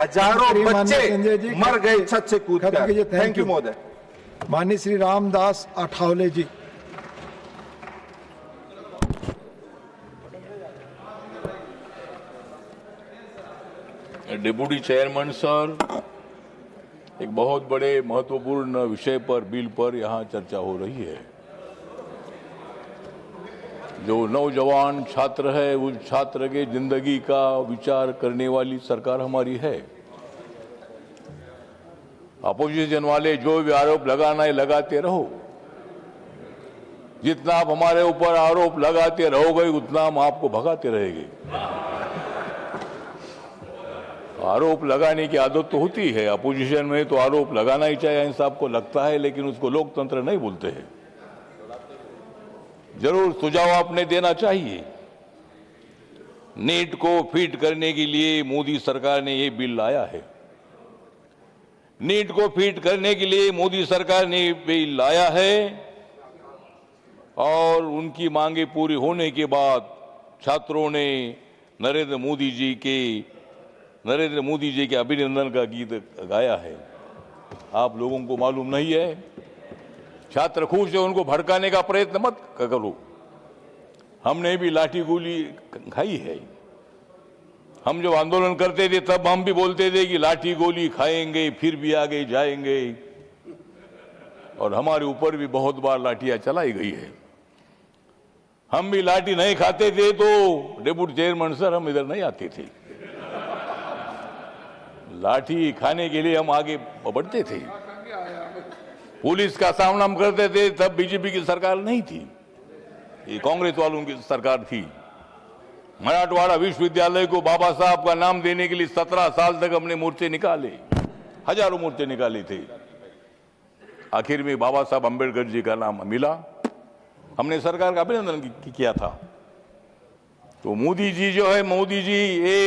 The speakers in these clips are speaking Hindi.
हजारों बच्चे संजय जी, मर गए छत से कूदकर। थैंक यू यू महोदय। माननीय श्री रामदास अठावले जी। डिप्टी चेयरमैन सर, एक बहुत बड़े महत्वपूर्ण विषय पर, बिल पर यहाँ चर्चा हो रही है। जो नौजवान छात्र है, उस छात्र के जिंदगी का विचार करने वाली सरकार हमारी है। अपोजिशन वाले जो भी आरोप लगाना है लगाते रहो। जितना आप हमारे ऊपर आरोप लगाते रहोगे उतना हम आपको भगाते रहेंगे। आरोप लगाने की आदत तो होती है, अपोजिशन में तो आरोप लगाना ही चाहिए, इन सबको लगता है, लेकिन उसको लोकतंत्र नहीं बोलते हैं। जरूर सुझाव आपने देना चाहिए। नीट को फिट करने के लिए मोदी सरकार ने ये बिल लाया है। नीट को फिट करने के लिए मोदी सरकार ने बिल लाया है और उनकी मांगे पूरी होने के बाद छात्रों ने नरेंद्र मोदी जी के अभिनंदन का गीत गाया है। आप लोगों को मालूम नहीं है? छात्र खुश है, उनको भड़काने का प्रयत्न मत करो। हमने भी लाठी गोली खाई है। हम जब आंदोलन करते थे तब हम भी बोलते थे कि लाठी गोली खाएंगे, फिर भी आगे जाएंगे, और हमारे ऊपर भी बहुत बार लाठियां चलाई गई है। हम भी लाठी नहीं खाते थे तो डिप्टी चेयरमैन सर हम इधर नहीं आते थे। लाठी खाने के लिए हम आगे बढ़ते थे। पुलिस का सामना हम करते थे, तब बीजेपी की सरकार नहीं थी, ये कांग्रेस वालों की सरकार थी। मराठवाड़ा विश्वविद्यालय को बाबा साहब का नाम देने के लिए 17 साल तक हमने मोर्चे निकाले, हजारों मोर्चे निकाले थे। आखिर में बाबा साहब अम्बेडकर जी का नाम मिला, हमने सरकार का अभिनंदन किया था। तो मोदी जी जो है, मोदी जी ये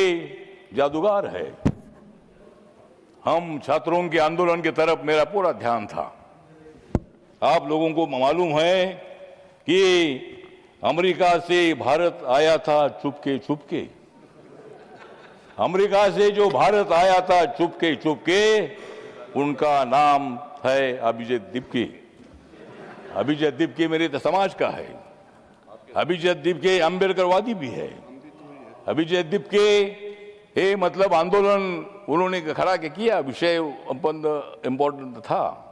जादूगर है। हम छात्रों के आंदोलन की तरफ मेरा पूरा ध्यान था। आप लोगों को मालूम है कि अमेरिका से भारत आया था चुपके चुपके। अमेरिका से जो भारत आया था चुपके चुपके, उनका नाम है अभिजीत दीपके। अभिजीत दीपके मेरे समाज का है। अभिजीत दीपके अम्बेडकरवादी भी है। अभिजीत दीपके ये मतलब आंदोलन उन्होंने खड़ा के किया, विषय इम्पोर्टेंट था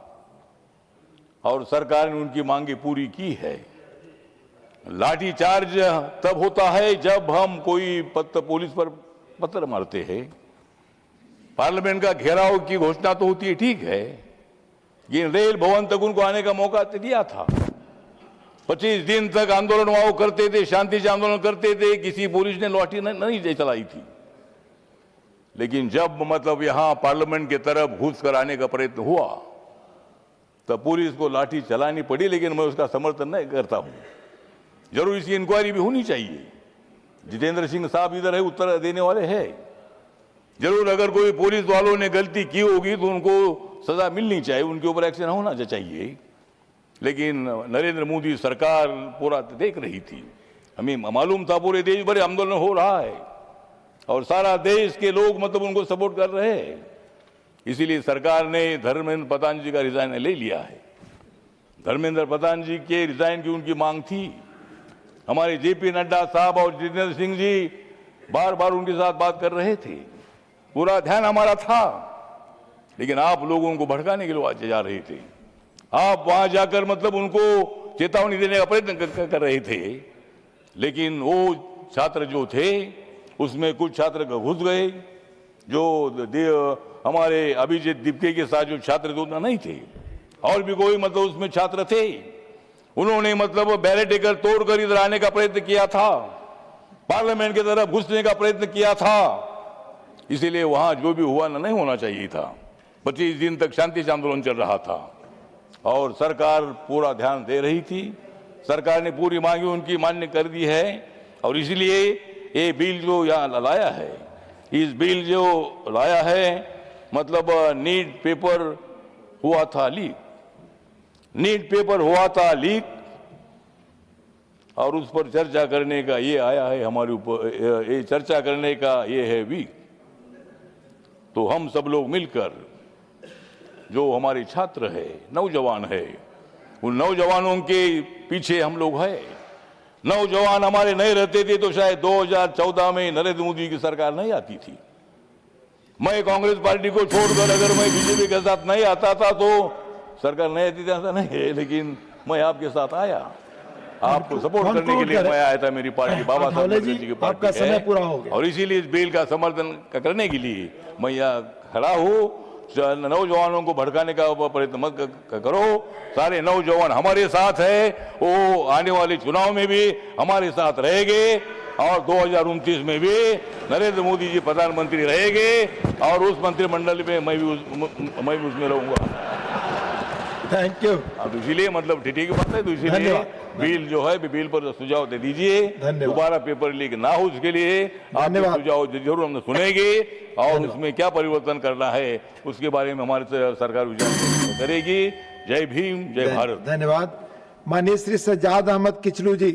और सरकार ने उनकी मांगे पूरी की है। लाठी चार्ज तब होता है जब हम कोई पुलिस पर पत्थर मारते हैं। पार्लियामेंट का घेराव की घोषणा तो होती है, ठीक है, ये रेल भवन तक उनको आने का मौका दिया था। 25 दिन तक आंदोलन वहां करते थे, शांति से आंदोलन करते थे, किसी पुलिस ने लाठी नहीं चलाई थी। लेकिन जब मतलब यहां पार्लियामेंट की तरफ घुस कर आने का प्रयत्न हुआ तब पुलिस को लाठी चलानी पड़ी, लेकिन मैं उसका समर्थन नहीं करता हूं। जरूर इसकी इंक्वायरी भी होनी चाहिए। जितेंद्र सिंह साहब इधर है, उत्तर देने वाले हैं। जरूर अगर कोई पुलिस वालों ने गलती की होगी तो उनको सजा मिलनी चाहिए, उनके ऊपर एक्शन होना चाहिए। लेकिन नरेंद्र मोदी सरकार पूरा देख रही थी। हमें मालूम था पूरे देश भर आंदोलन हो रहा है और सारा देश के लोग मतलब उनको सपोर्ट कर रहे हैं। इसीलिए सरकार ने धर्मेंद्र प्रधान जी का रिजाइन ले लिया है। धर्मेंद्र प्रधान जी के रिजाइन की उनकी मांग थी। हमारे जेपी नड्डा साहब और जितेंद्र सिंह जी बार बार उनके साथ बात कर रहे थे, पूरा ध्यान हमारा था, लेकिन आप लोगों को भड़काने के लिए जा रहे थे। आप वहां जाकर मतलब उनको चेतावनी देने का प्रयत्न कर रहे थे, लेकिन वो छात्र जो थे उसमें कुछ छात्र घुस गए जो हमारे अभिजीत दीपके के साथ जो छात्र थे उतना नहीं थे, और भी कोई मतलब उसमें छात्र थे। उन्होंने मतलब बैरिकेड तोड़कर इधर आने का प्रयत्न किया था, पार्लियामेंट की तरफ घुसने का प्रयत्न किया था। इसीलिए वहां जो भी हुआ नहीं होना चाहिए था। 25 दिन तक शांति से आंदोलन चल रहा था और सरकार पूरा ध्यान दे रही थी। सरकार ने पूरी मांगी उनकी मान्य कर दी है और इसलिए ये बिल जो यहाँ लाया है, इस बिल जो लाया है मतलब नीट पेपर हुआ था लीक, नीट पेपर हुआ था लीक और उस पर चर्चा करने का ये आया है हमारे ऊपर, ये चर्चा करने का ये है वीक। तो हम सब लोग मिलकर, जो हमारे छात्र है, नौजवान है, उन नौजवानों के पीछे हम लोग हैं। नौजवान हमारे नहीं रहते थे तो शायद 2014 में नरेंद्र मोदी की सरकार नहीं आती थी। मैं कांग्रेस पार्टी को छोड़कर अगर मैं बीजेपी के साथ नहीं आता था तो सरकार नहीं आती थी, ऐसा नहीं है। लेकिन मैं आपके साथ आया, आपको सपोर्ट करने के लिए मैं आया था। मेरी पार्टी बाबा साहब अम्बेडकर जी की आपका पार्टी समय है पूरा हो गया और इसीलिए इस बिल का समर्थन करने के लिए मैं यहाँ खड़ा हूँ। नौजवानों को भड़काने का प्रयत्न मत करो। सारे नौजवान हमारे साथ है, वो आने वाले चुनाव में भी हमारे साथ रहेंगे और 2029 में भी नरेंद्र मोदी जी प्रधानमंत्री रहेंगे और उस मंत्रिमंडल में मैं भी उसमें रहूंगा। Thank you. अब इसीलिए मतलब ठीक है बात है, तो इसीलिए बिल जो है बिल पर सुझाव दे दीजिए। दोबारा पेपर लीक ना हो उसके लिए आपके सुझाव जरूर हम सुनेंगे और उसमें क्या परिवर्तन करना है उसके बारे में हमारी सरकार विचार करेगी। जय भीम, जय भारत। धन्यवाद। माननीय श्री सज्जाद अहमद किचलू जी।